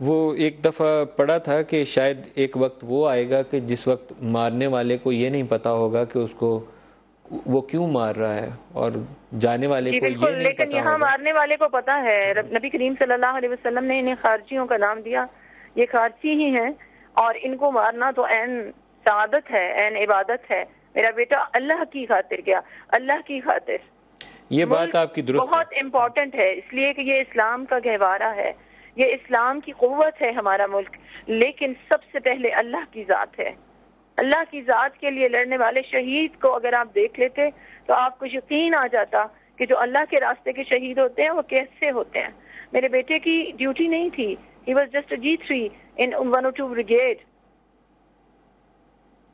وہ ایک دفعہ پڑھا تھا کہ شاید ایک وقت وہ آئے گا کہ جس وقت مارنے والے کو یہ نہیں پتا ہوگا کہ اس کو وہ کیوں مار رہا ہے، اور جانے والے کو یہ نہیں پتا ہوگا. لیکن یہاں مارنے والے کو پتا ہے. نبی کریم صلی اللہ علیہ وسلم نے انہیں خارجیوں کا نام دیا، یہ خارجی ہی ہیں، اور ان کو مارنا تو عین سعادت ہے، عین عبادت ہے. میرا بیٹا اللہ کی خاطر گیا، اللہ کی خاطر. یہ بات آپ کی درست بہت امپورٹنٹ ہے، اس لیے کہ یہ اسلام کا گہوارہ ہے، یہ اسلام کی قوت ہے ہمارا ملک. لیکن سب سے پہلے اللہ کی ذات ہے. اللہ کی ذات کے لیے لڑنے والے شہید کو اگر آپ دیکھ لیتے تو آپ کو یقین آ جاتا کہ جو اللہ کے راستے کے شہید ہوتے ہیں وہ کیسے ہوتے ہیں. میرے بیٹے کی ڈیوٹی نہیں تھی. He was just a G3 in 102 brigade.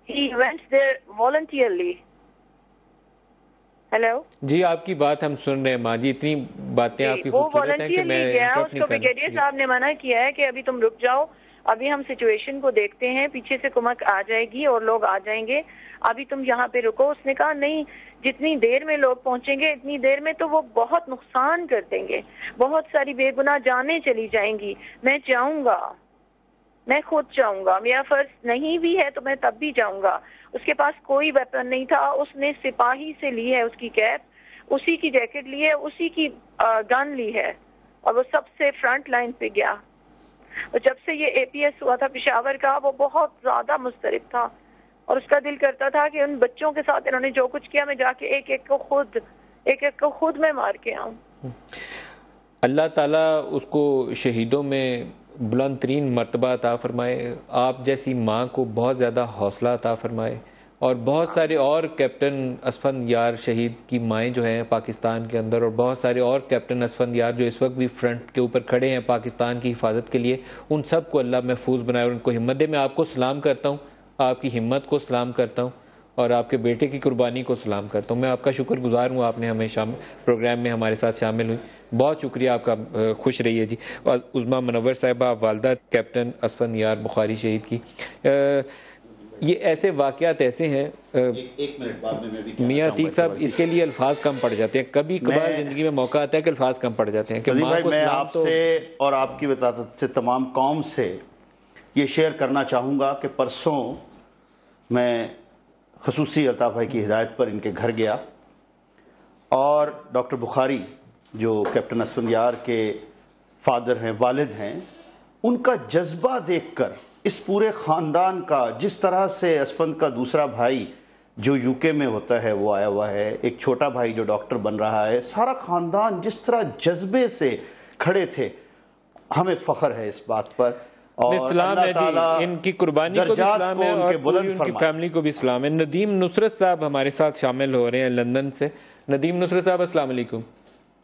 He went there voluntarily. Hello جی، آپ کی بات ہم سن رہے ہیں ماں جی. اتنی باتیں آپ کی خوبصورت ہیں کہ میں اس کو بریگیڈیئر صاحب نے منع کیا ہے کہ ابھی تم رک جاؤ، ابھی ہم سچویشن کو دیکھتے ہیں، پیچھے سے کمک آ جائے گی اور لوگ آ جائیں گے، ابھی تم یہاں پہ رکو. اس نے کہا نہیں، جتنی دیر میں لوگ پہنچیں گے اتنی دیر میں تو وہ بہت نقصان کر دیں گے، بہت ساری بے گناہ جانیں چلی جائیں گی. میں جاؤں گا، میں خود جاؤں گا، میرا فرض نہیں بھی ہے تو میں تب بھی جاؤں گا. اس کے پاس کوئی ویپن نہیں تھا، اس نے سپاہی سے لی ہے اس کی کیپ، اسی کی جیکٹ لی ہے، اسی کی گن لی ہے، اور وہ سب سے فرنٹ لائن پہ گیا. اور جب سے یہ اے پی ایس ہوا تھا پشاور کا، وہ بہت زیادہ مضطرب تھا، اور اس کا دل کرتا تھا کہ ان بچوں کے ساتھ انہوں نے جو کچھ کیا میں جا کے ایک ایک کو خود میں مار کے آؤں. اللہ تعالیٰ اس کو شہیدوں میں بلند ترین مرتبہ عطا فرمائے. آپ جیسی ماں کو بہت زیادہ حوصلہ عطا فرمائے، اور بہت سارے اور کیپٹن اسفند یار شہید کی مائیں جو ہیں پاکستان کے اندر، اور بہت سارے اور کیپٹن اسفند یار جو اس وقت بھی فرنٹ کے اوپر کھڑے ہیں پاکستان کی حفاظت کے لیے، ان سب کو اللہ محفوظ بنائے اور ان کو ہمت دے. میں آپ کو سلام کرتا ہوں، آپ کی ہمت کو سلام کرتا ہوں، اور آپ کے بیٹے کی قربانی کو سلام کرتا ہوں. میں آپ کا شکر گزار ہوں، آپ نے ہمیں پروگرام میں ہمارے ساتھ شامل ہوئی. بہت شکریہ آپ کا. خوش رہیے جی. عظمیٰ منور صاحبہ، والدہ کیپٹن اسفند یار بخاری شہید کی. یہ ایسے واقعات ایسے ہیں ایک منٹ بعد میں میاں عتیق صاحب، اس کے لیے الفاظ کم پڑ جاتے ہیں. کبھی کبھار زندگی میں موقع آتا ہے کہ الفاظ کم پڑ جاتے ہیں کہ ماں کو میں آپ سے اور آپ کی وساطت سے تمام قوم سے یہ شیئر کرنا چاہوں گا کہ پرسوں میں خصوصی الطاف بھائی کی ہدایت پر ان کے گھر گیا، اور ڈاکٹر بخاری جو کیپٹن اسفند یار کے فادر ہیں، والد ہیں، ان کا جذبہ دیکھ کر اس پورے خاندان کا، جس طرح سے اسفند کا دوسرا بھائی جو یو کے میں ہوتا ہے وہ آیا ہوا ہے، ایک چھوٹا بھائی جو ڈاکٹر بن رہا ہے، سارا خاندان جس طرح جذبے سے کھڑے تھے، ہمیں فخر ہے اس بات پر. اور سلام ہے جی، ان کی قربانی کو بھی سلام ہے، اور پوری ان کی فیملی کو بھی سلام ہے. ندیم نصرت صاحب ہمارے ساتھ شامل ہو رہے ہیں لندن سے. ندیم نصرت صاحب السلام علیکم.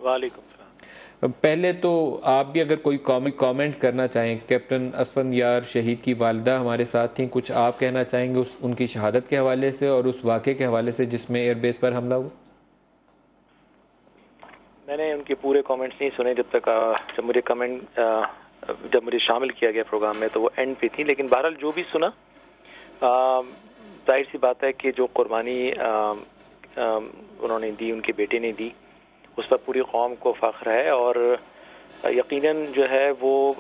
وعلیکم السلام. پہلے تو آپ بھی اگر کوئی کامنٹ کرنا چاہیں، کیپٹن اسفند یار شہید کی والدہ ہمارے ساتھ تھیں، کچھ آپ کہنا چاہیں گے ان کی شہادت کے حوالے سے اور اس واقعے کے حوالے سے جس میں ایئر بیس پر حملہ ہوا؟ میں نے ان کے پورے کامنٹس نہیں سنے جب مجھے شامل کیا گیا پروگرام میں، تو وہ اینڈ پہ تھی. لیکن بہرحال جو بھی سنا، ظاہر سی بات ہے کہ جو قربانی انہوں نے دی، ان کے بیٹے نے دی، اس پر پوری قوم کو فخر ہے. اور یقیناً جو ہے وہ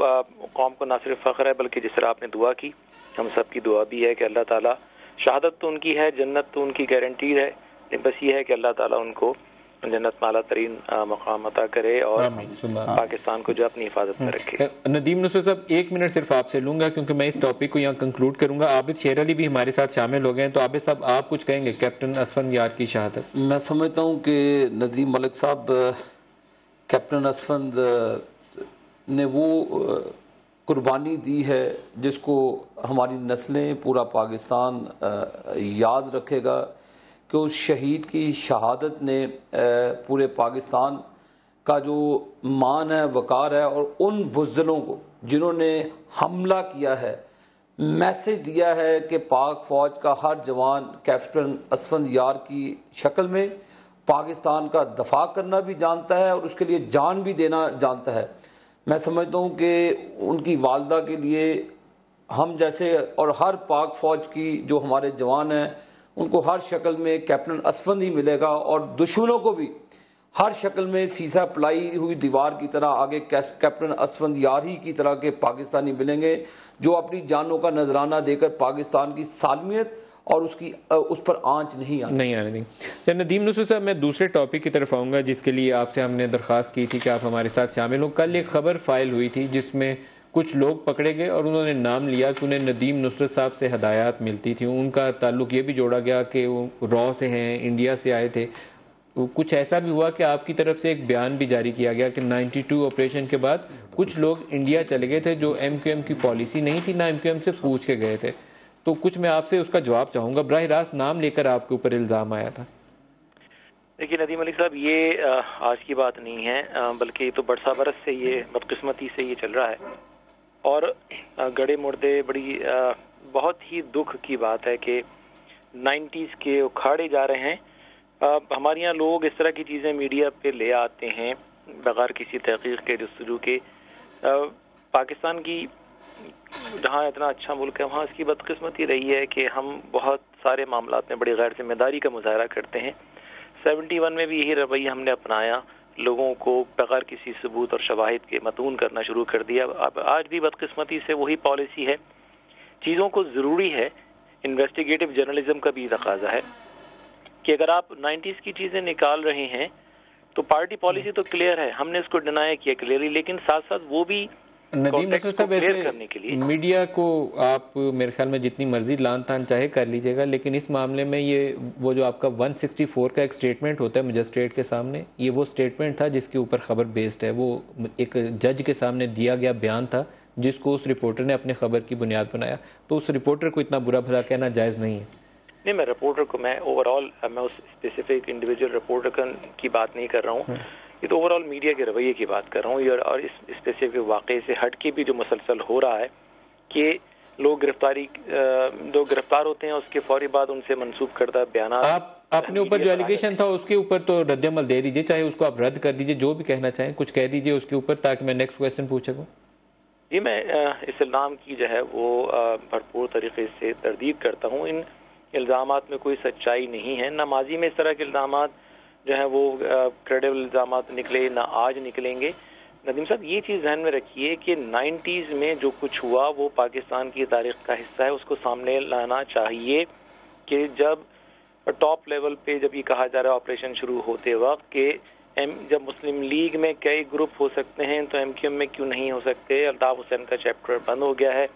قوم کو نہ صرف فخر ہے بلکہ جس طرح آپ نے دعا کی، ہم سب کی دعا بھی ہے کہ اللہ تعالیٰ، شہادت تو ان کی ہے، جنت تو ان کی گارنٹی ہے، بس یہ ہے کہ اللہ تعالیٰ ان کو جنت میں اعلیٰ ترین مقام عطا کرے اور پاکستان کو جو اپنی حفاظت میں رکھے. ندیم نصرت صاحب، ایک منٹ صرف آپ سے لوں گا کیونکہ میں اس ٹاپک کو یہاں کنکلوڈ کروں گا. عابد شیر علی بھی ہمارے ساتھ شامل ہو گئے ہیں، تو عابد صاحب آپ کچھ کہیں گے کیپٹن اسفند یار کی شہادت؟ میں سمجھتا ہوں کہ ندیم ملک صاحب، کیپٹن اسفند نے وہ قربانی دی ہے جس کو ہماری نسلیں، پورا پاکستان یاد رکھے گا، کہ اس شہید کی شہادت نے پورے پاکستان کا جو مان ہے، وقار ہے، اور ان بزدلوں کو جنہوں نے حملہ کیا ہے، میسج دیا ہے کہ پاک فوج کا ہر جوان کیپٹن اسفند یار کی شکل میں پاکستان کا دفاع کرنا بھی جانتا ہے اور اس کے لیے جان بھی دینا جانتا ہے. میں سمجھتا ہوں کہ ان کی والدہ کے لیے ہم جیسے اور ہر پاک فوج کی جو ہمارے جوان ہیں ان کو ہر شکل میں کیپٹن اسفند ہی ملے گا، اور دشمنوں کو بھی ہر شکل میں سیسا پلائی ہوئی دیوار کی طرح آگے کیپٹن اسفند یار ہی کی طرح کے پاکستانی ملیں گے جو اپنی جانوں کا نذرانہ دے کر پاکستان کی سالمیت اور اس پر آنچ نہیں آنے دیں گے۔ ندیم نصرت صاحب، میں دوسرے ٹاپک کی طرف آؤں گا جس کے لیے آپ سے ہم نے درخواست کی تھی کہ آپ ہمارے ساتھ شامل ہوں۔ کل ایک خبر فائل ہوئی تھی جس میں کچھ لوگ پکڑے گئے اور انہوں نے نام لیا کہ انہیں ندیم نصرت صاحب سے ہدایات ملتی تھیں، ان کا تعلق یہ بھی جوڑا گیا کہ وہ را سے ہیں، انڈیا سے آئے تھے۔ کچھ ایسا بھی ہوا کہ آپ کی طرف سے ایک بیان بھی جاری کیا گیا کہ 92 آپریشن کے بعد کچھ لوگ انڈیا چلے گئے تھے جو ایم کیو ایم کی پالیسی نہیں تھی، نہ ایم کیو ایم سے پوچھ کے گئے تھے۔ تو کچھ میں آپ سے اس کا جواب چاہوں گا، براہ راست نام لے کر آپ کے اوپر الزام آیا تھا۔ دیکھیے ندیم ملک صاحب، یہ آج کی بات نہیں ہے، بلکہ یہ تو برسا برس سے یہ بدقسمتی سے یہ چل رہا ہے اور گڑے مردے بڑی بہت ہی دکھ کی بات ہے کہ 90s کے اکھاڑے جا رہے ہیں۔ ہمارے یہاں لوگ اس طرح کی چیزیں میڈیا پہ لے آتے ہیں بغیر کسی تحقیق کے، جستجو کے۔ پاکستان کی جہاں اتنا اچھا ملک ہے وہاں اس کی بدقسمتی رہی ہے کہ ہم بہت سارے معاملات میں بڑی غیر ذمہ داری کا مظاہرہ کرتے ہیں۔ 71 میں بھی یہی رویہ ہم نے اپنایا، لوگوں کو بغیر کسی ثبوت اور شواہد کے متون کرنا شروع کر دیا۔ اب آج بھی بدقسمتی سے وہی پالیسی ہے۔ چیزوں کو ضروری ہے، انویسٹیگیٹو جرنلزم کا بھی تقاضا ہے کہ اگر آپ 90s کی چیزیں نکال رہے ہیں تو پارٹی پالیسی تو کلیئر ہے، ہم نے اس کو ڈینائی کیا کلیئرلی، لیکن ساتھ ساتھ وہ بھی ندیم نصرت صاحب، ایسے میڈیا کو آپ میرے خیال میں جتنی مرضی لان تان چاہے کر لیجئے گا، لیکن اس معاملے میں یہ وہ جو آپ کا 164 کا ایک سٹیٹمنٹ ہوتا ہے مجسٹریٹ کے سامنے، یہ وہ سٹیٹمنٹ تھا جس کے اوپر خبر بیسڈ ہے، وہ ایک جج کے سامنے دیا گیا بیان تھا جس کو اس رپورٹر نے اپنے خبر کی بنیاد بنایا، تو اس رپورٹر کو اتنا برا بھلا کہنا جائز نہیں ہے۔ نہیں، میں رپورٹر کو میں اوور آل میں اس اسپیسیفک انڈیویجول رپورٹر کی بات نہیں کر رہا ہوں، یہ تو اوور آل میڈیا کے رویے کی بات کر رہا ہوں، اور اس اسپیسیفک واقعے سے ہٹ کے بھی جو مسلسل ہو رہا ہے کہ لوگ گرفتار ہوتے ہیں، اس کے فوری بعد ان سے منسوب کردہ بیانات آپ اپنے اوپر جو ایلیگیشن تھا اس کے اوپر تو رد عمل دے دیجئے، چاہے اس کو آپ رد کر دیجئے، جو بھی کہنا چاہیں کچھ کہہ دیجئے اس کے اوپر تاکہ میں نیکسٹ کویسچن پوچھ سکوں۔ جی، میں اس الزام کی جو ہے وہ بھرپور طریقے سے تردید کرتا ہوں۔ ان الزامات میں کوئی سچائی نہیں ہے، نہ ماضی میں اس طرح کے الزامات جو ہیں وہ کریڈیبل الزامات نکلے، نہ آج نکلیں گے۔ ندیم صاحب، یہ چیز ذہن میں رکھیے کہ 90s میں جو کچھ ہوا وہ پاکستان کی تاریخ کا حصہ ہے، اس کو سامنے لانا چاہیے کہ جب ٹاپ لیول پہ جب یہ کہا جا رہا ہے آپریشن شروع ہوتے وقت کہ جب مسلم لیگ میں کئی گروپ ہو سکتے ہیں تو ایم کیو ایم میں کیوں نہیں ہو سکتے؟ الطاف حسین کا چیپٹر بند ہو گیا ہے،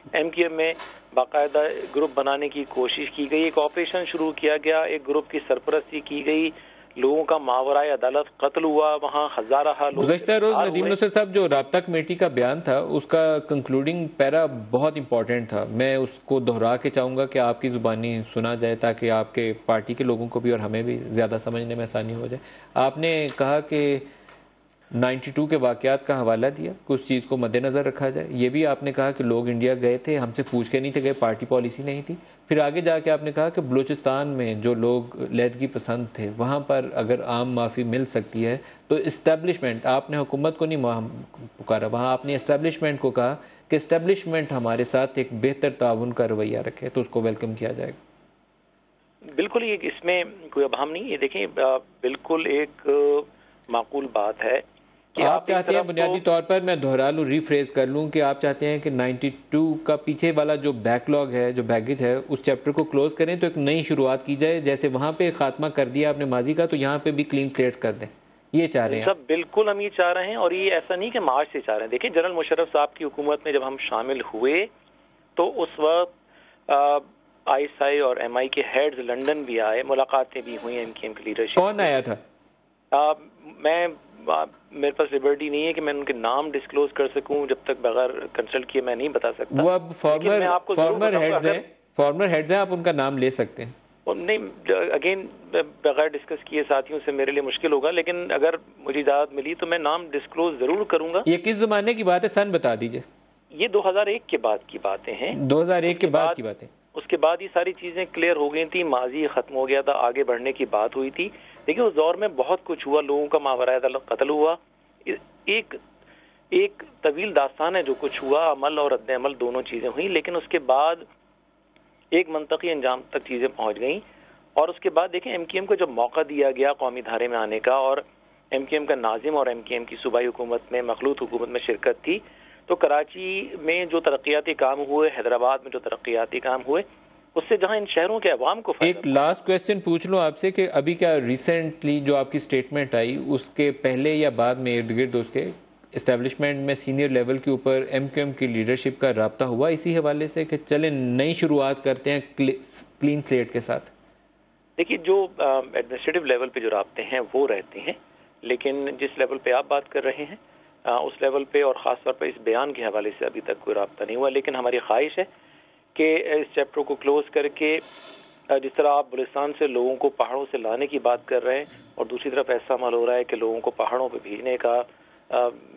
ایم کیو ایم میں باقاعدہ گروپ بنانے کی کوشش کی گئی، ایک آپریشن شروع کیا گیا، ایک گروپ کی سرپرستی کی گئی، لوگوں کا ماورائے عدالت قتل ہوا، وہاں ہزارہ لوگ۔ گزشتہ روز ندیم نصرت صاحب جو رابطہ کمیٹی کا بیان تھا اس کا کنکلوڈنگ پیرا بہت امپورٹنٹ تھا، میں اس کو دہرا کے چاہوں گا کہ آپ کی زبانی سنا جائے تاکہ آپ کے پارٹی کے لوگوں کو بھی اور ہمیں بھی زیادہ سمجھنے میں آسانی ہو جائے۔ آپ نے کہا کہ 92 کے واقعات کا حوالہ دیا کہ اس چیز کو مد نظر رکھا جائے، یہ بھی آپ نے کہا کہ لوگ انڈیا گئے تھے، ہم سے پوچھ کے نہیں تھے گئے، پارٹی پالیسی نہیں تھی۔ پھر آگے جا کے آپ نے کہا کہ بلوچستان میں جو لوگ علیحدگی پسند تھے وہاں پر اگر عام معافی مل سکتی ہے تو اسٹیبلشمنٹ، آپ نے حکومت کو نہیں پکارا، وہاں آپ نے اسٹیبلشمنٹ کو کہا کہ اسٹیبلشمنٹ ہمارے ساتھ ایک بہتر تعاون کا رویہ رکھے تو اس کو ویلکم کیا جائے گا۔ بالکل، یہ اس میں کوئی ابہام نہیں ہے، دیکھیں بالکل ایک معقول بات ہے کہ آپ چاہتے ہیں بنیادی طور پر میں دہرا لوں، ریفریز کر لوں کہ آپ چاہتے ہیں کہ 92 کا پیچھے والا جو بیک لاگ ہے، جو بیگیج ہے، اس چیپٹر کو کلوز کریں تو ایک نئی شروعات کی جائے، جیسے وہاں پہ خاتمہ کر دیا آپ نے ماضی کا تو یہاں پہ بھی کلین سلیٹ کر دیں، یہ چاہ رہے ہیں سب؟ بالکل ہم یہ چاہ رہے ہیں، اور یہ ایسا نہیں کہ مارچ سے چاہ رہے ہیں۔ دیکھیں جنرل مشرف صاحب کی حکومت میں جب ہم شامل ہوئے تو اس وقت آئی ایس آئی اور ایم آئی کے ہیڈز لنڈن بھی آئے، ملاقاتیں بھی ہوئی ایم کیو ایم کی لیڈرشپ۔ کون آیا تھا؟ میرے پاس لبرٹی نہیں ہے کہ میں ان کے نام ڈسکلوز کر سکوں، جب تک بغیر کنسلٹ کیے میں نہیں بتا سکتا۔ وہ اب فارمر ہیڈز ہیں، آپ ان کا نام لے سکتے ہیں۔ نہیں، اگین بغیر ڈسکس کیے ساتھیوں سے میرے لیے مشکل ہوگا، لیکن اگر مجھے اجازت ملی تو میں نام ڈسکلوز ضرور کروں گا۔ یہ کس زمانے کی بات ہے، سن بتا دیجئے۔ یہ 2001 کے بعد کی باتیں ہیں، 2001 کے بعد کی باتیں۔ اس کے بعد یہ ساری چیزیں کلیئر ہو گئی تھی، ماضی ختم ہو گیا تھا، آگے بڑھنے کی بات ہوئی تھی۔ دیکھیں اس دور میں بہت کچھ ہوا، لوگوں کا ماورائے عدالت قتل ہوا، ایک طویل داستان ہے جو کچھ ہوا، عمل اور رد عمل دونوں چیزیں ہوئیں، لیکن اس کے بعد ایک منطقی انجام تک چیزیں پہنچ گئیں۔ اور اس کے بعد دیکھیں ایم کیو ایم کو جب موقع دیا گیا قومی دھارے میں آنے کا اور ایم کیو ایم کا ناظم اور ایم کیو ایم کی صوبائی حکومت میں مخلوط حکومت میں شرکت تھی. تو کراچی میں جو ترقیاتی کام ہوئے, حیدرآباد میں جو ترقیاتی کام ہوئے, اس سے جہاں ان شہروں کے عوام کو ایک لاسٹ کویسچن پوچھ لوں آپ سے کہ ابھی کیا ریسنٹلی جو آپ کی سٹیٹمنٹ آئی اس کے پہلے یا بعد میں ارد گرد اس کے اسٹیبلشمنٹ میں سینئر لیول کے اوپر ایم کیو ایم کی لیڈرشپ کا رابطہ ہوا اسی حوالے سے کہ چلیں نئی شروعات کرتے ہیں کلین سلیٹ کے ساتھ؟ دیکھیے, جو ایڈمنسٹریٹو لیول پہ جو رابطے ہیں وہ رہتے ہیں, لیکن جس لیول پہ آپ بات کر رہے ہیں اس لیول پہ اور خاص طور پر اس بیان کے حوالے سے ابھی تک کوئی رابطہ نہیں ہوا. لیکن ہماری خواہش ہے کہ اس چیپٹر کو کلوز کر کے جس طرح آپ بلوچستان سے لوگوں کو پہاڑوں سے لانے کی بات کر رہے ہیں اور دوسری طرف ایسا عمل ہو رہا ہے کہ لوگوں کو پہاڑوں پہ بھیجنے کا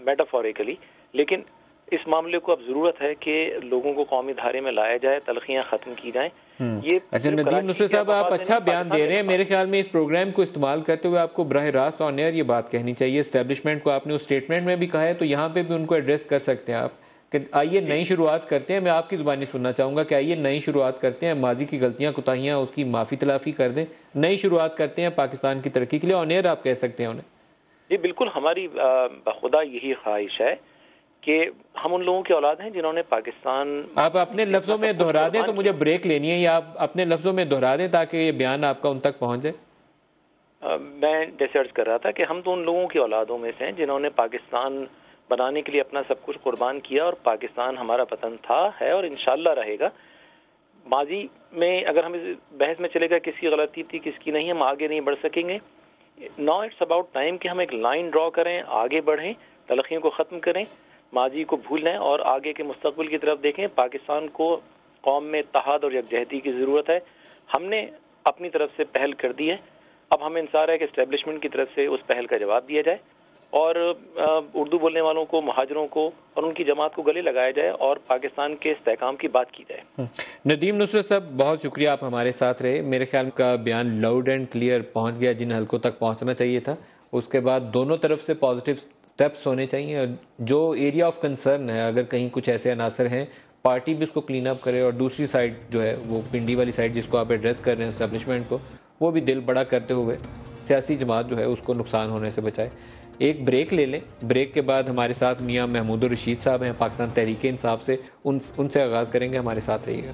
میٹافوریکلی, لیکن اس معاملے کو اب ضرورت ہے کہ لوگوں کو قومی دھارے میں لایا جائے, تلخیاں ختم کی جائیں. اچھا ندیم نصرت صاحب, آپ اچھا بیان دے رہے ہیں. میرے خیال میں اس پروگرام کو استعمال کرتے ہوئے آپ کو براہ راست آن ایئر یہ بات کہنی چاہیے. اسٹیبلشمنٹ کو آپ نے اس اسٹیٹمنٹ میں بھی کہا ہے تو یہاں پہ بھی ان کو ایڈریس کر سکتے ہیں آپ کہ آئیے نئی شروعات کرتے ہیں. میں آپ کی زبانی سننا چاہوں گا کہ آئیے نئی شروعات کرتے ہیں, ماضی کی غلطیاں کوتاہیاں اس کی معافی تلافی کر دیں, نئی شروعات کرتے ہیں پاکستان کی ترقی کے لیے. آن ایئر آپ کہہ سکتے ہیں انہیں. جی بالکل, ہماری بخدا یہی خواہش ہے کہ ہم ان لوگوں کی اولاد ہیں جنہوں نے پاکستان. آپ اپنے لفظوں میں دہرا دیں تو مجھے بریک لینی ہے, یا آپ اپنے لفظوں میں دہرا دیں تاکہ یہ بیان آپ کا ان تک پہنچ جائے. میں جیسے عرض کر رہا تھا کہ ہم تو ان لوگوں کی اولادوں میں سے ہیں جنہوں نے پاکستان بنانے کے لیے اپنا سب کچھ قربان کیا, اور پاکستان ہمارا وطن تھا, ہے اور انشاءاللہ رہے گا. ماضی میں اگر ہم اس بحث میں چلے گا کس کی غلطی تھی کس کی نہیں, ہم آگے نہیں بڑھ سکیں گے. ناؤ اٹس اباؤٹ ٹائم کہ ہم ایک لائن ڈرا کریں, آگے بڑھیں, تلخیوں کو ختم کریں, ماضی کو بھول لیں اور آگے کے مستقبل کی طرف دیکھیں. پاکستان کو قوم میں اتحاد اور یکجہتی کی ضرورت ہے. ہم نے اپنی طرف سے پہل کر دی ہے, اب ہمیں انتظار ہے کہ اسٹیبلشمنٹ کی طرف سے اس پہل کا جواب دیا جائے اور اردو بولنے والوں کو, مہاجروں کو اور ان کی جماعت کو گلے لگایا جائے اور پاکستان کے استحکام کی بات کی جائے. ندیم نصرت صاحب, بہت شکریہ, آپ ہمارے ساتھ رہے. میرے خیال کا بیان لاؤڈ اینڈ کلیئر پہنچ گیا جن حلقوں تک پہنچنا چاہیے تھا. اس کے بعد دونوں طرف سے پازیٹیو سٹیپس ہونے چاہیے. جو ایریا آف کنسرن ہے, اگر کہیں کچھ ایسے عناصر ہیں, پارٹی بھی اس کو کلین اپ کرے, اور دوسری سائڈ جو ہے وہ پنڈی والی سائڈ جس کو آپ ایڈریس کر رہے ہیں اسٹیبلشمنٹ کو, وہ بھی دل بڑا کرتے ہوئے سیاسی جماعت جو ہے اس کو نقصان ہونے سے بچائے. ایک بریک لے لیں. بریک کے بعد ہمارے ساتھ میاں محمود الرشید صاحب ہیں پاکستان تحریک انصاف سے, ان سے آغاز کریں گے. ہمارے ساتھ رہیے گا.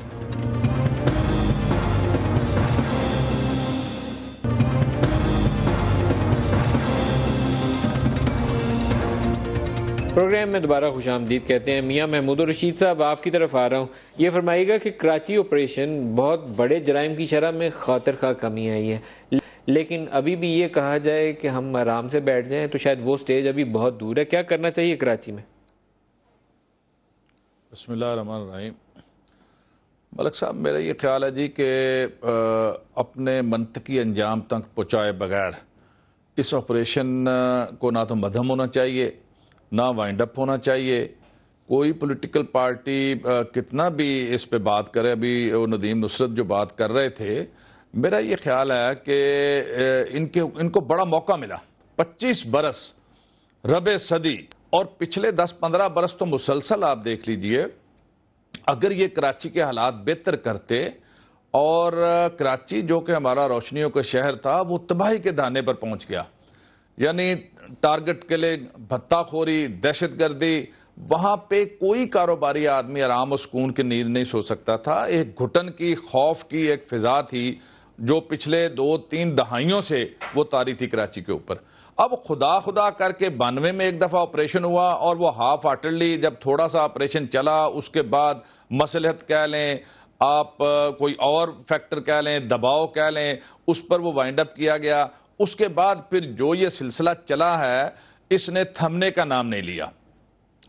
پروگرام میں دوبارہ خوش آمدید کہتے ہیں. میاں محمود الرشید صاحب, آپ کی طرف آ رہا ہوں. یہ فرمائیے گا کہ کراچی آپریشن بہت بڑے جرائم کی شرح میں خاطر خواہ کمی آئی ہے, لیکن ابھی بھی یہ کہا جائے کہ ہم آرام سے بیٹھ جائیں تو شاید وہ سٹیج ابھی بہت دور ہے. کیا کرنا چاہیے کراچی میں؟ بسم اللہ الرحمن الرحیم. ملک صاحب, میرا یہ خیال ہے جی کہ اپنے منطقی انجام تک پہنچائے بغیر اس آپریشن کو نہ تو مدھم ہونا چاہیے نہ وائنڈ اپ ہونا چاہیے. کوئی پولیٹیکل پارٹی کتنا بھی اس پہ بات کرے, ابھی وہ ندیم نصرت جو بات کر رہے تھے, میرا یہ خیال ہے کہ ان کو بڑا موقع ملا. 25 برس, ربع صدی اور پچھلے 10-15 برس تو مسلسل آپ دیکھ لیجئے, اگر یہ کراچی کے حالات بہتر کرتے, اور کراچی جو کہ ہمارا روشنیوں کا شہر تھا وہ تباہی کے دانے پر پہنچ گیا. یعنی ٹارگٹ کے لیے بھتہ خوری, دہشت گردی, وہاں پہ کوئی کاروباری آدمی آرام و سکون کی نیند نہیں سو سکتا تھا. ایک گھٹن کی, خوف کی ایک فضا تھی جو پچھلے 2-3 دہائیوں سے وہ طاری تھی کراچی کے اوپر. اب خدا کر کے 92 میں ایک دفعہ آپریشن ہوا, اور وہ ہاف ہارٹڈلی جب تھوڑا سا آپریشن چلا, اس کے بعد مصلحت کہہ لیں, آپ کوئی اور فیکٹر کہہ لیں, دباؤ کہہ لیں, اس پر وہ وائنڈ اپ کیا گیا. اس کے بعد پھر جو یہ سلسلہ چلا ہے اس نے تھمنے کا نام نہیں لیا.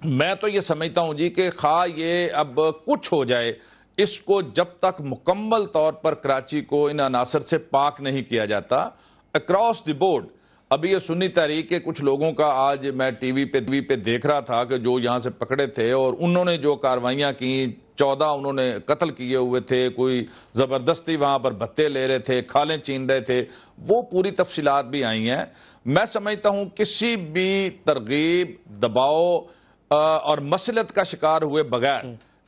میں تو یہ سمجھتا ہوں جی کہ خواہ یہ اب کچھ ہو جائے, اس کو جب تک مکمل طور پر کراچی کو ان عناصر سے پاک نہیں کیا جاتا اکراس دی بورڈ. ابھی یہ سنی تحریک کے کچھ لوگوں کا آج میں ٹی وی پہ دیکھ رہا تھا کہ جو یہاں سے پکڑے تھے اور انہوں نے جو کاروائیاں کی, 14 انہوں نے قتل کیے ہوئے تھے, کوئی زبردستی وہاں پر بھتے لے رہے تھے, کھالیں چین رہے تھے, وہ پوری تفصیلات بھی آئی ہیں. میں سمجھتا ہوں کسی بھی ترغیب, دباؤ اور مصلحت کا شکار ہوئے بغیر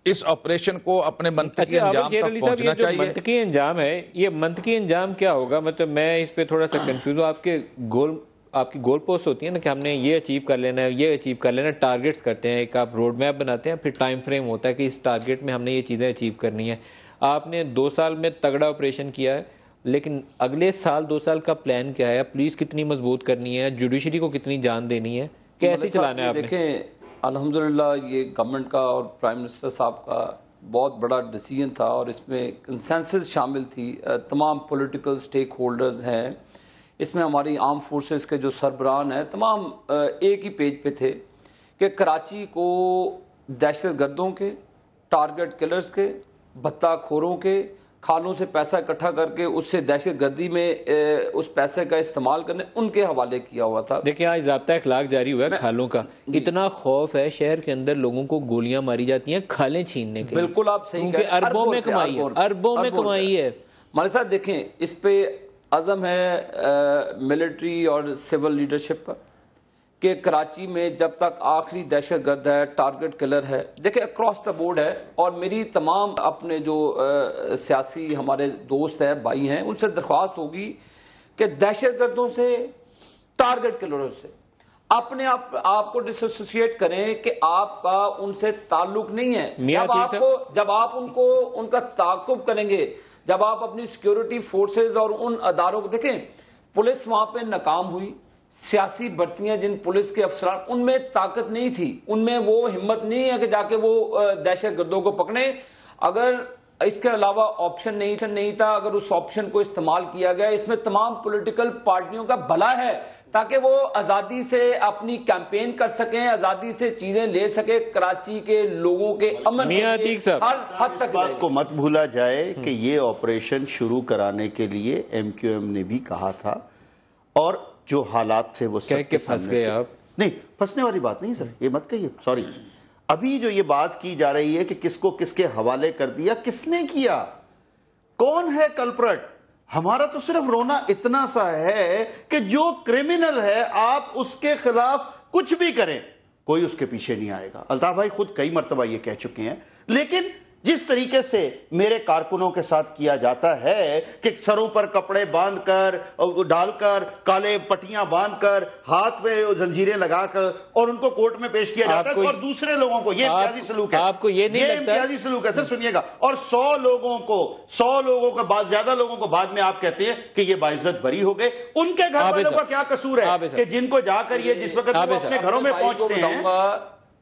اس آپریشن کو اپنے منطقی انجام تک پہنچنا چاہیے. منطقی انجام ہے, یہ منطقی انجام کیا ہوگا؟ مطلب میں اس پہ تھوڑا سا کنفیوز ہوں. آپ کے گول آپ کی گول پوسٹ ہوتی ہے نا کہ ہم نے یہ اچیو کر لینا ہے، یہ اچیو کر لینا ہے، ٹارگیٹس کرتے ہیں، ایک آپ روڈ میپ بناتے ہیں، پھر ٹائم فریم ہوتا ہے کہ اس ٹارگیٹ میں ہم نے یہ چیزیں اچیو کرنی ہے. آپ نے 2 سال میں تگڑا آپریشن کیا ہے، لیکن اگلے سال 2 سال کا پلان کیا ہے؟ پولیس کتنی مضبوط کرنی ہے، جوڈیشری کو کتنی جان دینی ہے، کیسے چلانا ہے آپ نے؟ دیکھیں الحمدللہ یہ گورنمنٹ کا اور پرائم منسٹر صاحب کا بہت بڑا ڈیسیجن تھا، اور اس میں کنسنسس شامل تھی، تمام پولیٹیکل سٹیک ہولڈرز ہیں اس میں، ہماری آرم فورسز کے جو سربراہان ہیں تمام ایک ہی پیج پہ تھے کہ کراچی کو دہشت گردوں کے، ٹارگٹ کلرز کے، بھتہ خوروں کے، کھالوں سے پیسہ اکٹھا کر کے اس سے دہشت گردی میں اس پیسے کا استعمال کرنے، ان کے حوالے کیا ہوا تھا. دیکھیں آج ضابطہ اخلاق جاری ہوا ہے کھالوں کا، اتنا خوف ہے شہر کے اندر، لوگوں کو گولیاں ماری جاتی ہیں کھالیں چھیننے کے. بالکل آپ صحیح کہہ رہے ہیں، اربوں میں کمائی ہے، اربوں میں کمائی ہے. ہمارے ساتھ دیکھیں اس پہ عزم ہے ملٹری اور سول لیڈرشپ کا کہ کراچی میں جب تک آخری دہشت گرد ہے، ٹارگٹ کلر ہے، دیکھیں اکراس دا بورڈ ہے. اور میری تمام اپنے جو سیاسی ہمارے دوست ہیں، بھائی ہیں، ان سے درخواست ہوگی کہ دہشت گردوں سے، ٹارگٹ کلروں سے اپنے آپ کو ڈس ایسوسیٹ کریں کہ آپ کا ان سے تعلق نہیں ہے. جب آپ ان کا تعاقب کریں گے، جب آپ اپنی سیکیورٹی فورسز اور ان اداروں کو دیکھیں، پولیس وہاں پہ ناکام ہوئی، سیاسی بھرتیاں جن پولیس کے افسران، ان میں طاقت نہیں تھی، ان میں وہ ہمت نہیں ہے کہ جا کے وہ دہشت گردوں کو پکڑیں. اگر اس کے علاوہ آپشن نہیں تھا، اگر اس آپشن کو استعمال کیا گیا، اس میں تمام پولیٹیکل پارٹیوں کا بھلا ہے تاکہ وہ آزادی سے اپنی کیمپین کر سکیں، آزادی سے چیزیں لے سکیں، کراچی کے لوگوں کے امن ہر حد تک. بات کو مت بھولا جائے کہ یہ آپریشن شروع کرانے کے لیے ایم کیو ایم نے بھی کہا تھا، اور جو حالات تھے وہ سب کے پھنس گئے. آپ نہیں، پھنسنے والی بات نہیں سر، یہ مت کہیے، سوری. ابھی جو یہ بات کی جا رہی ہے کہ کس کو کس کے حوالے کر دیا، کس نے کیا، کون ہے کلپرٹ، ہمارا تو صرف رونا اتنا سا ہے کہ جو کرمنل ہے آپ اس کے خلاف کچھ بھی کریں، کوئی اس کے پیچھے نہیں آئے گا. الطاف بھائی خود کئی مرتبہ یہ کہہ چکے ہیں. لیکن جس طریقے سے میرے کارکنوں کے ساتھ کیا جاتا ہے کہ سروں پر کپڑے باندھ کر ڈال کر، کالے پٹیاں باندھ کر، ہاتھ پہ زنجیریں لگا کر، اور ان کو کورٹ میں پیش کیا جاتا ہے، اور دوسرے لوگوں کو یہ امتیازی سلوک ہے. آپ کو یہ نہیں لگتا؟ امتیازی سلوک ہے سر، سنیے گا. اور 100 لوگوں کو بعد، زیادہ لوگوں کو بعد میں آپ کہتے ہیں کہ یہ باعزت بری ہو گئے. ان کے گھر والوں کا کیا قصور ہے کہ جن کو جا کر یہ جس وقت وہ اپنے گھروں میں پہنچتے ہیں؟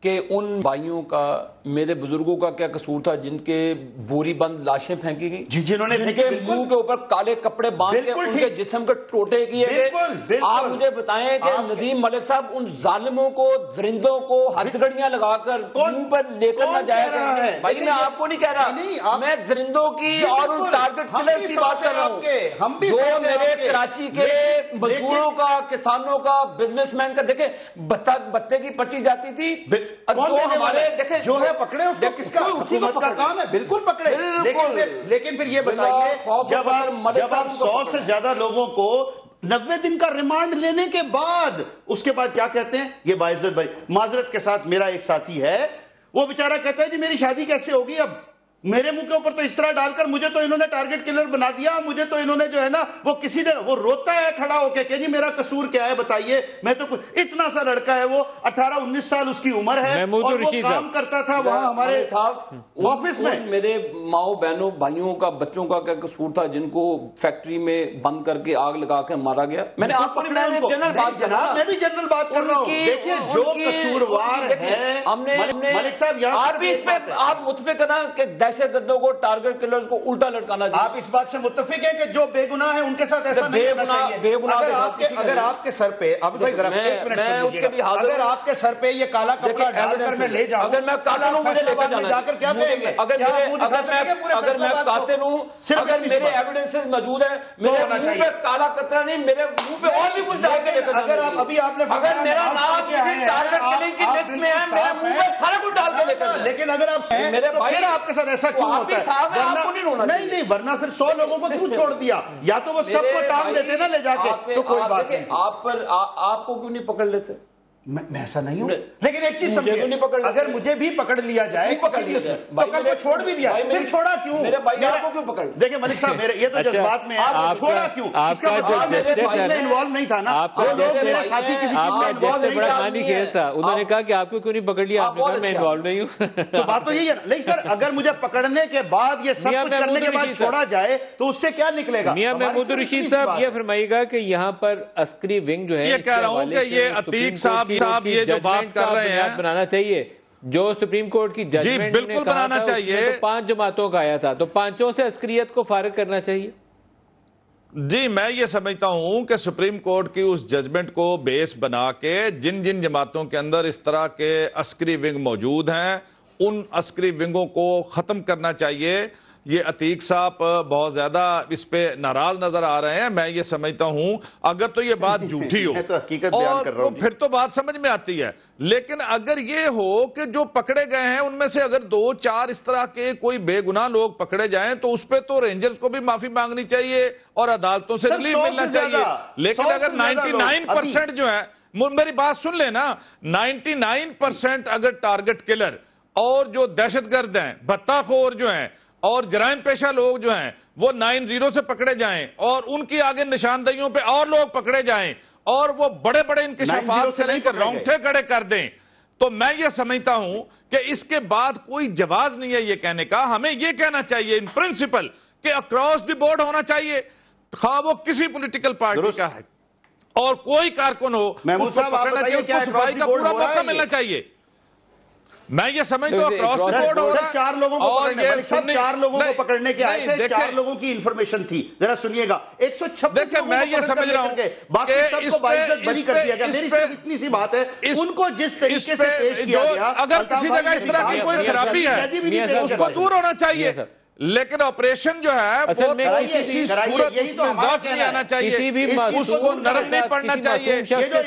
کہ ان بھائیوں کا، میرے بزرگوں کا کیا قصور تھا جن کے بوری بند لاشیں پھینکی گئی، جنہوں نے جن کے منہ کے اوپر کالے کپڑے باندھ کے ان کے جسم کے ٹوٹے کیے گئے. آپ مجھے بتائیں کہ ندیم ملک صاحب ان ظالموں کو، درندوں کو ہتھ گڑیاں لگا کر منہ پر لے کر نہ جایا کریں. بھائی میں آپ کو نہیں کہہ رہا، میں درندوں کی اور ان ٹارگٹ کلر کی بات کر رہا ہوں جو میرے کراچی کے مزدوروں کا، کسانوں کا، بزنس مین کا. دیکھیں بتے کی پرچی جاتی تھی، جو ہے پکڑے اس کو، کس کا حکومت کا کام ہے، بالکل پکڑے. لیکن پھر یہ بتائیے جب آپ 100 سے زیادہ لوگوں کو 90 دن کا ریمانڈ لینے کے بعد اس کے بعد کیا کہتے ہیں، یہ باعزت بری. معذرت کے ساتھ میرا ایک ساتھی ہے، وہ بیچارہ کہتا ہے جی میری شادی کیسے ہوگی، اب میرے منہ کے اوپر تو اس طرح ڈال کر مجھے تو انہوں نے ٹارگٹ کلر بنا دیا، مجھے تو انہوں نے جو ہے نا وہ کسی نے، وہ روتا ہے کھڑا ہو کے کہ جی میرا قصور کیا ہے بتائیے. میں تو اتنا سا لڑکا ہے، وہ 18-19 سال اس کی عمر ہے، اور وہ کام کرتا تھا وہاں ہمارے آفس میں. میرے ماؤں بہنوں بھائیوں کا، بچوں کا کیا قصور تھا جن کو فیکٹری میں بند کر کے آگ لگا کے مارا گیا. میں نے آپ کو جنرل بات، جناب میں بھی جنرل بات کر رہا ہوں. دیکھیے جو قصوروار ہے ملک صاحب، آپ متفق کرنا کہ دہشت گردوں کو، ٹارگٹ کلرز کو الٹا لٹکانا چاہیے. آپ اس بات سے متفق ہیں کہ جو بے گناہ ہیں ان کے ساتھ ایسا نہیں ہونا چاہیے. اگر آپ کے سر پہ، اب بھائی ذرا ایک منٹ سنیے گا، اگر آپ کے سر پہ یہ کالا کپڑا ڈال کر میں لے جاؤں، اگر میں قاتل ہوں مجھے لے کر جانا، جا کر کیا کہیں گے؟ اگر میں قاتل ہوں، اگر میرے ایویڈنسز موجود ہیں، میرے منہ پہ کالا قطرہ نہیں، میرے منہ پہ اور بھی کچھ ڈال کے لے کر جانا. اگر میرا نام کسی ٹارگٹ کلنگ کی لسٹ میں ہے، میرے منہ پہ سارا کچھ ڈال کے لے کر جانا. لیکن اگر آپ میرے بھائی آپ کے ساتھ ایسا کیوں ہوتا ہے؟ نہیں، ورنہ پھر 100 لوگوں کو کیوں چھوڑ دیا؟ یا تو وہ سب کو ٹانگ دیتے نا لے جا کے، تو کوئی بات نہیں. آپ کو کیوں نہیں پکڑ لیتے؟ میں ایسا نہیں ہوں، لیکن ایک چیز مجھے تو نہیں پکڑ سمجھے، اگر مجھے بھی پکڑ لیا جائے تو کل کو چھوڑ بھی دیا، پھر چھوڑا کیوں؟ میرے بھائی آپ کو کیوں پکڑ؟ دیکھیں ملک صاحب، یہ تو جذبات میں ہے، چھوڑا کیوں؟ اس کا مطلب میرے ساتھی میں انوالو نہیں تھا نا، وہ لوگ میرے ساتھی کسی چیز میں انوالو نہیں بڑا خانی کیس تھا، انہوں نے کہا کہ آپ کو کیوں نہیں پکڑ لیا، آپ نے کہا میں انوالو نہیں ہوں. تو بات تو یہی ہے نا. لیکن سر اگر مجھے پکڑنے کے بعد یہ سب کچھ کرنے کے بعد چھوڑا جائے تو اس سے کیا نکلے گا؟ میاں محمود الرشید صاحب یہ فرمائیے گا کہ یہاں پر عسکری ونگ جو ہے، یہ کہہ رہا ہوں کہ یہ عتیق صاحب یہ جو بات کر رہے ہیں بنانا چاہیے، جو سپریم کورٹ کی ججمنٹ نے بالکل کہا بنانا تھا، چاہیے. اس میں تو 5 جماعتوں کا آیا تھا، تو 5 سے عسکریت کو فارغ کرنا چاہیے. جی میں یہ سمجھتا ہوں کہ سپریم کورٹ کی اس ججمنٹ کو بیس بنا کے جن جن جماعتوں کے اندر اس طرح کے عسکری ونگ موجود ہیں ان عسکری ونگوں کو ختم کرنا چاہیے. یہ عتیق صاحب بہت زیادہ اس پہ ناراض نظر آ رہے ہیں. میں یہ سمجھتا ہوں اگر تو یہ بات جھوٹی ہو اور پھر تو بات سمجھ میں آتی ہے، لیکن اگر یہ ہو کہ جو پکڑے گئے ہیں ان میں سے اگر 2-4 اس طرح کے کوئی بے گناہ لوگ پکڑے جائیں تو اس پہ تو رینجرز کو بھی معافی مانگنی چاہیے اور عدالتوں سے ریلیف ملنا چاہیے. لیکن اگر 99% جو ہے، میری بات سن لیں نا، 99% اگر ٹارگٹ کلر اور جو دہشت گرد ہیں، بھتہ خور جو ہیں اور جرائم پیشہ لوگ جو ہیں وہ 9-0 سے پکڑے جائیں اور ان کی آگے نشاندہیوں پہ اور لوگ پکڑے جائیں اور وہ بڑے بڑے انکشافات کریں کہ رونگٹے کھڑے کر دیں، تو میں یہ سمجھتا ہوں کہ اس کے بعد کوئی جواز نہیں ہے یہ کہنے کا. ہمیں یہ کہنا چاہیے ان پرنسپل کہ اکراس دی بورڈ ہونا چاہیے، خواہ وہ کسی پولیٹیکل پارٹی کا ہے اور کوئی کارکن ہو، اس کو پکڑنا چاہیے، اس کو صفائی کا پورا موقع ملنا چاہیے. میں یہ سمجھتا ہوں اکراس دی بورڈ ہو رہا ہے. 4 لوگوں کو پکڑنے، ملک صاحب 4 لوگوں کو پکڑنے کے آئے تھے، 4 لوگوں کی انفارمیشن تھی. ذرا سنیے گا، 126 دیکھیں میں یہ سمجھ رہا ہوں باقی سب کو باعزت بری کر دیا گیا. میری صرف اتنی سی بات ہے، ان کو جس طریقے سے پیش کیا گیا، اگر کسی جگہ اس طرح کی کوئی خرابی ہے اس کو دور ہونا چاہیے، لیکن آپریشن جو ہے وہ کسی صورت اس میں ضعف نہیں آنا چاہیے، اس کو نرم نہیں پڑنا چاہیے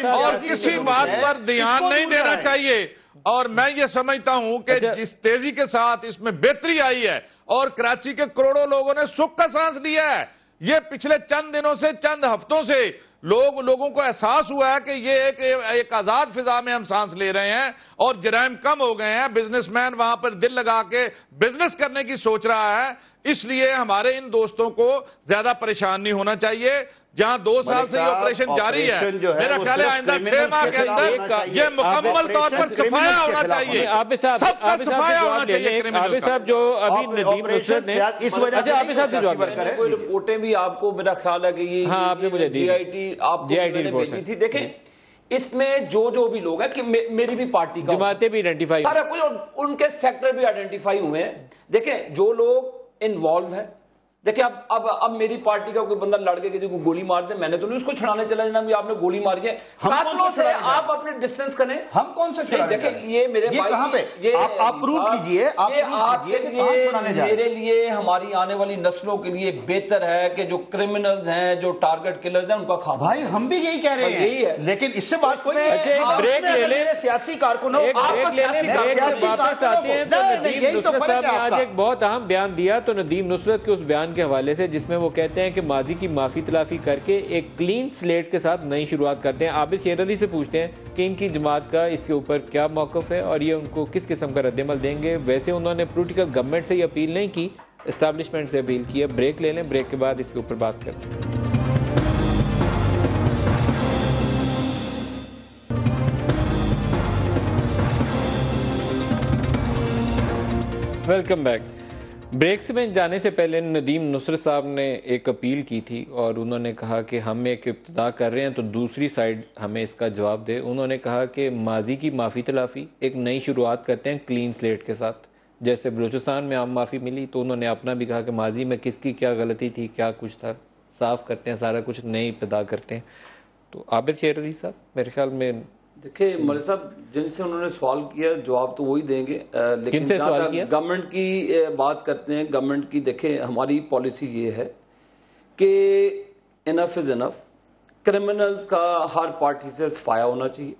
اور کسی بات پر دھیان نہیں دینا چاہیے. اور میں یہ سمجھتا ہوں کہ جس تیزی کے ساتھ اس میں بہتری آئی ہے اور کراچی کے کروڑوں لوگوں نے سکھ کا سانس لیا ہے، یہ پچھلے چند دنوں سے، چند ہفتوں سے لوگوں کو احساس ہوا ہے کہ یہ ایک آزاد فضا میں ہم سانس لے رہے ہیں اور جرائم کم ہو گئے ہیں، بزنس مین وہاں پر دل لگا کے بزنس کرنے کی سوچ رہا ہے. اس لیے ہمارے ان دوستوں کو زیادہ پریشان نہیں ہونا چاہیے. جہاں 2 سال سے یہ آپریشن جاری ہے، میرا خیال ہے آئندہ 6 ماہ کے اندر یہ مکمل طور پر صفایا ہونا چاہیے، سب کا صفایا ہونا چاہیے کرمنل کا. عابد صاحب جو ابھی ندیم نصرت نے، اچھا عابد صاحب جواب کریں. کوئی رپورٹیں بھی آپ کو میرا خیال ہے کہ یہ ہاں آپ نے مجھے دی، جی آئی ٹی آپ کو بھیجی تھی. دیکھیں اس میں جو بھی لوگ ہیں کہ میری بھی پارٹی کا جماعتیں بھی آئیڈینٹیفائی، سارا کچھ، ان کے سیکٹر بھی آئیڈینٹیفائی ہوئے ہیں. دیکھیں جو لوگ انوالو ہیں، دیکھیں اب میری پارٹی کا کوئی بندہ لڑ کے کسی کو گولی مار دے، میں نے تو نہیں اس کو چھڑانے چلا جانا بھی آپ نے گولی ماری ہے. قاتلوں سے آپ اپنے ڈسٹنس کریں. ہم کون سے چھڑانے؟ دیکھیں یہ میرے بھائی، کہاں پہ آپ پروف کیجئے، آپ میرے لیے، ہماری آنے والی نسلوں کے لیے بہتر ہے کہ جو کرمنلز ہیں، جو ٹارگٹ کلرز ہیں، ان کا خاتمہ. بھائی ہم بھی یہی کہہ رہے ہیں، یہی ہے، لیکن اس سے بات کوئی نہیں. بریک لے لیں، سیاسی کارکنوں، ایک بریک لے لیں، بریک سے واپس آتے ہیں. تو ندیم نصرت صاحب نے آج ایک بہت اہم بیان دیا، تو ندیم نصرت کے اس بیان کے حوالے سے جس میں وہ کہتے ہیں کہ ماضی کی معافی تلافی کر کے ایک کلین سلیٹ کے ساتھ نئی شروعات کرتے ہیں. عابد شیر علی سے پوچھتے ہیں کہ ان کی جماعت کا اس کے اوپر کیا موقف ہے اور یہ ان کو کس قسم کا رد عمل دیں گے. ویسے انہوں نے پولیٹیکل گورنمنٹ سے یہ اپیل نہیں کی، اسٹیبلشمنٹ سے اپیل کی ہے. بریک لے لیں، بریک کے بعد اس کے اوپر بات کرتے ہیں. Welcome back. بریکس میں جانے سے پہلے ندیم نصرت صاحب نے ایک اپیل کی تھی اور انہوں نے کہا کہ ہم ایک ابتدا کر رہے ہیں تو دوسری سائیڈ ہمیں اس کا جواب دے. انہوں نے کہا کہ ماضی کی معافی تلافی، ایک نئی شروعات کرتے ہیں کلین سلیٹ کے ساتھ. جیسے بلوچستان میں عام معافی ملی تو انہوں نے اپنا بھی کہا کہ ماضی میں کس کی کیا غلطی تھی، کیا کچھ تھا، صاف کرتے ہیں، سارا کچھ نئی ابتدا کرتے ہیں. تو عابد شیر علی صاحب میرے خیال میں، دیکھیں مولوی صاحب جن سے انہوں نے سوال کیا جواب تو وہی دیں گے، لیکن گورنمنٹ کی بات کرتے ہیں. گورنمنٹ کی دیکھیں ہماری پالیسی یہ ہے کہ انف از انف. کرمنلز کا ہر پارٹی سے صفایا ہونا چاہیے.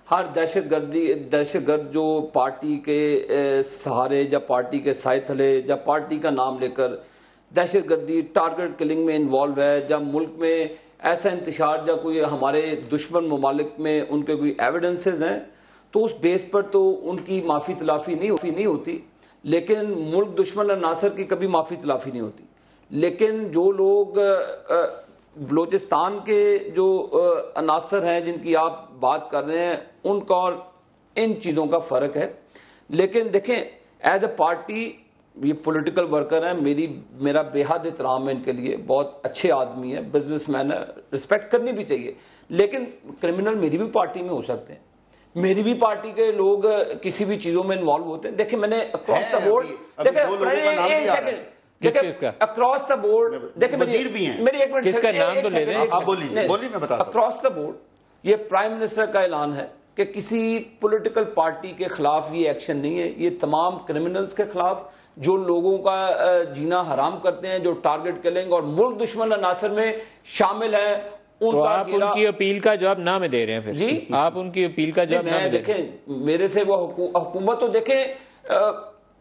ہر دہشت گرد جو پارٹی کے سہارے یا پارٹی کے سائے تھلے یا پارٹی کا نام لے کر دہشت گردی ٹارگٹ کلنگ میں انوالو ہے، جب ملک میں ایسا انتشار یا کوئی ہمارے دشمن ممالک میں ان کے کوئی ایویڈنسز ہیں تو اس بیس پر تو ان کی معافی تلافی نہیں ہوتی، لیکن ملک دشمن عناصر کی کبھی معافی تلافی نہیں ہوتی. لیکن جو لوگ بلوچستان کے جو عناصر ہیں جن کی آپ بات کر رہے ہیں ان کا اور ان چیزوں کا فرق ہے. لیکن دیکھیں ایز اے پارٹی یہ پولیٹیکل ورکر ہیں، میرا بے حد احترام ہے ان کے لیے، بہت اچھے آدمی ہیں، بزنس مین ہے، رسپیکٹ کرنی بھی چاہیے. لیکن کرمنل میری بھی پارٹی میں ہو سکتے ہیں، میری بھی پارٹی کے لوگ کسی بھی چیزوں میں انوالو ہوتے ہیں. دیکھیں میں نے across the board across the board دیکھیں میری ایک منٹ اکراس دا بورڈ یہ پرائم منسٹر کا اعلان ہے کہ کسی پولیٹیکل پارٹی کے خلاف یہ ایکشن نہیں ہے، یہ تمام کرمنلز کے خلاف جو لوگوں کا جینا حرام کرتے ہیں، جو ٹارگٹ کلنگ اور ملک دشمن عناصر میں شامل ہیں تو آپ ان کی اپیل کا جواب نہ میں دے رہے ہیں پھر جی آپ ان کی اپیل کا جواب نہ دیکھیں میرے سے وہ حکومت تو دیکھیں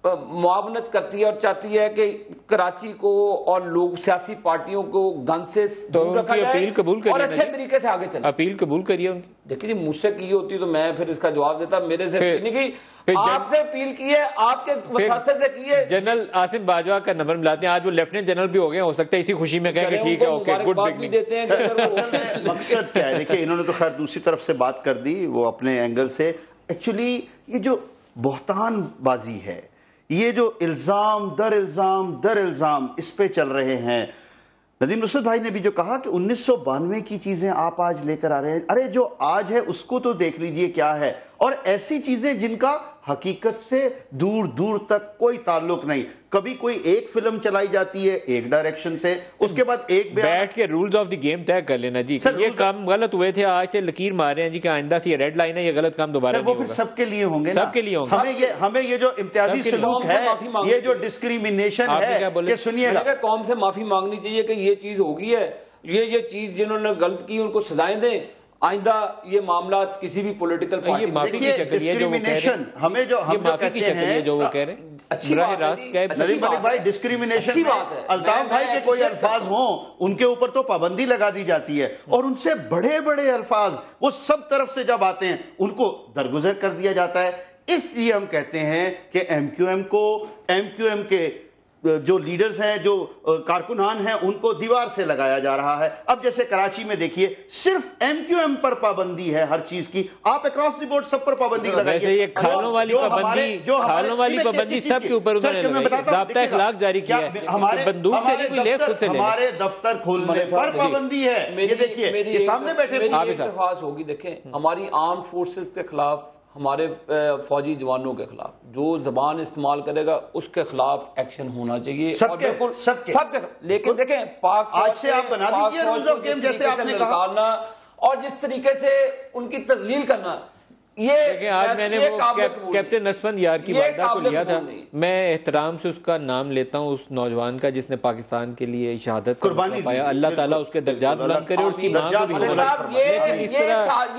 معاونت کرتی ہے اور چاہتی ہے کہ کراچی کو اور لوگ سیاسی پارٹیوں کو گن سے دور رکھا جائے اپیل قبول کریے اور اچھے طریقے سے آگے چلے. اپیل قبول کریے ان کی. دیکھیں جی مجھ سے کی ہوتی تو میں پھر اس کا جواب دیتا، میرے سے نہیں کی، آپ سے اپیل کی ہے، آپ کے وساطت سے کی ہے. جنرل آصف باجوہ کا نمبر ملاتے ہیں، آج وہ لیفٹیننٹ جنرل بھی ہو گئے، ہو سکتا ہے اسی خوشی میں کہیں کہ ٹھیک ہے اوکے گڈ بگننگ دیتے ہیں. مقصد کیا ہے؟ دیکھیں انہوں نے تو خیر دوسری طرف سے بات کر دی وہ اپنے اینگل سے. ایکچولی یہ جو بہتان بازی ہے، یہ جو الزام در الزام اس پہ چل رہے ہیں. ندیم نصرت بھائی نے بھی جو کہا کہ 1992 کی چیزیں آپ آج لے کر آ رہے ہیں، ارے جو آج ہے اس کو تو دیکھ لیجئے کیا ہے، اور ایسی چیزیں جن کا حقیقت سے دور تک کوئی تعلق نہیں. کبھی کوئی ایک فلم چلائی جاتی ہے ایک ڈائریکشن سے، اس کے بعد ایک بیٹھ کے رولز آف دی گیم طے کر لینا جی یہ کام غلط ہوئے تھے، آج سے لکیر مار رہے ہیں جی کہ آئندہ سے یہ ریڈ لائن ہے، یہ غلط کام دوبارہ نہیں ہوگا. وہ پھر سب کے لیے ہوں گے، سب کے لیے ہوں گے. ہمیں یہ جو امتیازی سلوک ہے، یہ جو ڈسکریمنیشن ہے کہ سنیے گا قوم سے معافی مانگنی چاہیے کہ یہ چیز ہوگی ہے، یہ چیز جنہوں نے غلط کی ان کو سزائیں دیں. آئندہ یہ معاملات کسی بھی پولیٹیکل پارٹی ڈسکریمنیشن ہمیں جو ہم کہتے ہیں جو وہ کہہ رہے ہیں اچھی بات ہے. ندیم ملک بھائی ڈسکریمنیشن الطاف بھائی کے کوئی الفاظ ہوں ان کے اوپر تو پابندی لگا دی جاتی ہے، اور ان سے بڑے الفاظ وہ سب طرف سے جب آتے ہیں ان کو درگزر کر دیا جاتا ہے. اس لیے ہم کہتے ہیں کہ ایم کیو ایم کے جو لیڈرز ہیں، جو کارکنان ہیں، ان کو دیوار سے لگایا جا رہا ہے. اب جیسے کراچی میں دیکھیے صرف ایم کیو ایم پر پابندی ہے ہر چیز کی، آپ اکراس دی بورڈ سب پر پابندی لگائیے. ویسے یہ کھالوں والی پابندی سب کے اوپر انہوں نے لگائی، ضابطہ اخلاق جاری کیا ہے. بندوق سے نہیں کوئی لے خود سے لے، ہمارے دفتر کھولنے پر پابندی ہے. یہ دیکھیے یہ سامنے بیٹھے درخواست ہوگی. دیکھیں ہماری آرم فورسز کے خلاف، ہمارے فوجی جوانوں کے خلاف جو زبان استعمال کرے گا اس کے خلاف ایکشن ہونا چاہیے سب کے. لیکن دیکھیں پاک آج سے آپ بنا دیجئے رولز آف گیم جیسے آپ نے کہا، اور جس طریقے سے ان کی تذلیل کرنا، یہ آج میں نے وہ کیپٹن اسفند یار کی والدہ کو لیا تھا. میں احترام سے اس کا نام لیتا ہوں، اس نوجوان کا جس نے پاکستان کے لیے شہادت قربانی پایا. اللہ تعالیٰ اس کے درجات بلند کرے اور اس کی ماں کو بھی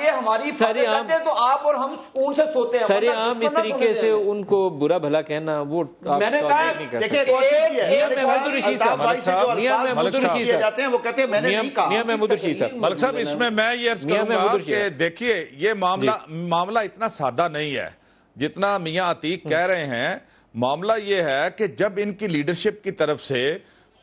یہ ہماری فضیلت ہے، تو آپ اور ہم سکون سے سوتے ہیں. سر عام اس طریقے سے ان کو برا بھلا کہنا وہ میں نے کہا میاں محمود رشید صاحب. ملک صاحب اس میں یہ عرض کروں گا کہ دیکھیے یہ معاملہ اتنا سادہ نہیں ہے جتنا میاں عتیق کہہ رہے ہیں. معاملہ یہ ہے کہ جب ان کی لیڈرشپ کی طرف سے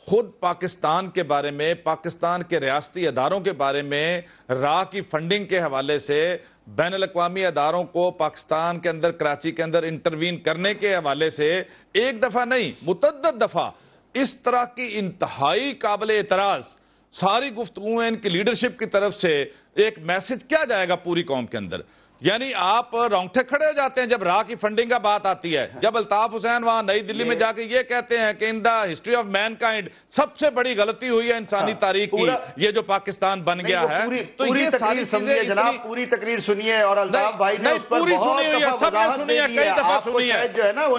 خود پاکستان کے بارے میں، پاکستان کے ریاستی اداروں کے بارے میں، راہ کی فنڈنگ کے حوالے سے، بین الاقوامی اداروں کو پاکستان کے اندر، کراچی کے اندر انٹروین کرنے کے حوالے سے ایک دفعہ نہیں متعدد دفعہ اس طرح کی انتہائی قابل اعتراض ساری گفتگویں ان کی لیڈرشپ کی طرف سے، ایک میسج کیا جائے گا پوری قوم کے اندر؟ یعنی آپ رونگٹے کھڑے ہو جاتے ہیں جب راہ کی فنڈنگ کا بات آتی ہے. جب الطاف حسین وہاں نئی دلی میں جا کے یہ کہتے ہیں کہ in the history of mankind سب سے بڑی غلطی ہوئی ہے انسانی تاریخ کی یہ جو پاکستان بن گیا ہے، تو یہ ساری چیزیں جناب پوری تقریر سنیے اور الطاف بھائی نے اس پر پوری سنی ہوئی ہے، سب نے سنی ہے، کئی دفعہ سنی ہے.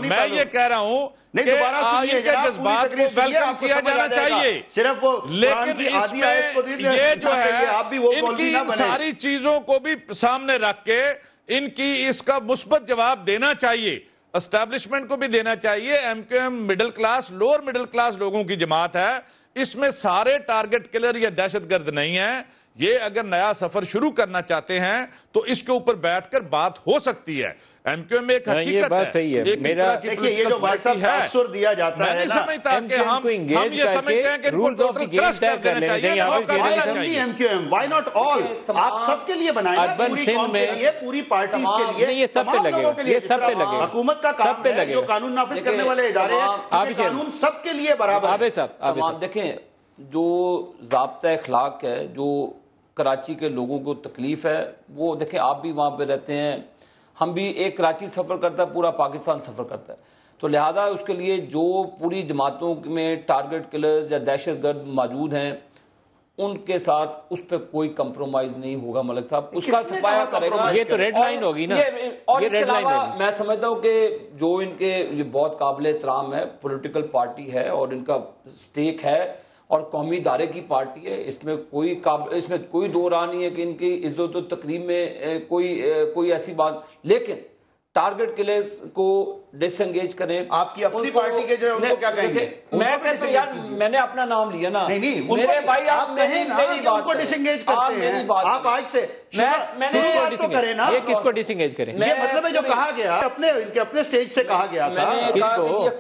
میں یہ کہہ رہا ہوں کہ آج کے جذبات کو ویلکم کیا جانا چاہیے، صرف لیکن اس میں یہ جو ہے ان کی ساری چیزوں کو بھی سامنے رکھ کے ان کی اس کا مثبت جواب دینا چاہیے، اسٹیبلشمنٹ کو بھی دینا چاہیے. M Q M middle class, lower middle class لوگوں کی جماعت ہے. اس میں سارے ٹارگٹ کلر یا دہشت گرد نہیں ہیں. یہ اگر نیا سفر شروع کرنا چاہتے ہیں تو اس کے اوپر بیٹھ کر بات ہو سکتی ہے. ایم کیو ایم ایک حقیقت ہے. یہ جو بھائی صاحب تاثر دیا جاتا ہے میں نہیں سمجھتا کہ ہم یہ سمجھتے ہیں کہ ان کو ٹوٹل کرش کر دینا چاہیے. M Q M why not all, آپ سب کے لیے بنائیں گے, پوری قوم کے لیے, پوری پارٹیز کے لیے, تمام لوگوں کے لیے. حکومت کا کام ہے, جو قانون نافذ کرنے والے ادارے ہیں, قانون سب کے لیے برابر ہے. دیکھیں جو ضابطہ اخلاق ہے, جو کراچی کے لوگوں کو تکلیف ہے, وہ دیکھیں آپ بھی وہاں پہ رہتے ہیں, ہم بھی, ایک کراچی سفر کرتا ہے, پورا پاکستان سفر کرتا ہے, تو لہذا اس کے لیے جو پوری جماعتوں میں ٹارگٹ کلرز یا دہشت گرد موجود ہیں ان کے ساتھ اس پہ کوئی کمپرومائز نہیں ہوگا ملک صاحب, اس کا صفایا کرے گا. یہ تو ریڈ لائن ہوگی نا. اور اس کے علاوہ میں سمجھتا ہوں کہ جو ان کے یہ بہت قابل احترام ہے, پولیٹیکل پارٹی ہے اور ان کا سٹیک ہے اور قومی ادارے کی پارٹی ہے, اس میں کوئی دو راہ نہیں ہے کہ ان کی عزت و تکریم میں کوئی ایسی بات. لیکن ٹارگٹ کلرز کو ڈس انگیج کریں. آپ کی اپنی پارٹی کے جو ہے ان کو کیا کہیں گے؟ میں کہتا ہوں یار, میں نے اپنا نام لیا نا, میرے بھائی آپ کہیں نا کہ ان کو ڈس انگیج کرتے ہیں. آپ آج سے شروعات تو کریں نا. یہ کس کو ڈس انگیج کریں؟ یہ مطلب ہے جو کہا گیا اپنے سٹیج سے کہا گیا تھا,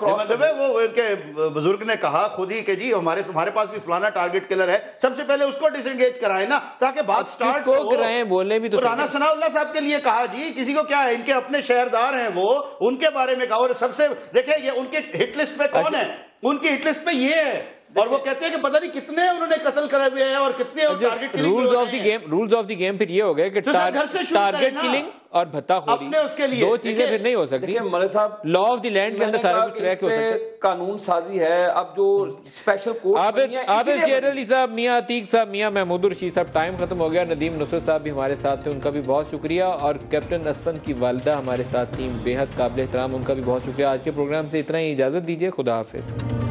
مطلب ہے وہ ان کے بزرگ نے کہا خود ہی کہ جی ہمارے پاس بھی فلانا ٹارگٹ کلر ہے, سب سے پہلے اس کو ڈس انگیج کرائیں نا تاکہ بات سٹارٹ ہو. بولنے بھی تو رانا ثناء اللہ صاحب کے لیے کہا جی, کسی کو کیا ہے, ان کے اپنے شہردار ہیں وہ, ان کے بارے میں کہا. اور سب سے دیکھیں یہ ان کے ہٹ لسٹ پہ کون ہے, ان کی ہٹ لسٹ پہ یہ ہے, اور وہ کہتے ہیں کہ پتہ نہیں کتنے انہوں نے قتل کرے ہوئے ہیں اور کتنے target killing. Rules of the game پھر یہ ہو گئے کہ ٹارگٹ کلنگ اور بھتا خوری دو چیزیں پھر نہیں ہو سکتی. ملک صاحب لا آف دی لینڈ کے اندر سارا کچھ رہ کے ہو سکتا ہے. قانون سازی ہے. اب جو اسپیشل کورٹ عابد شیر علی صاحب, میاں عتیق صاحب, میاں محمود الرشید صاحب, ٹائم ختم ہو گیا. ندیم نصرت صاحب بھی ہمارے ساتھ تھے, ان کا بھی بہت شکریہ. اور کیپٹن اسفند کی والدہ ہمارے ساتھ تھیں, بے حد قابل احترام, ان کا بھی بہت شکریہ. آج کے پروگرام سے اتنا ہی, اجازت دیجیے, خدا حافظ.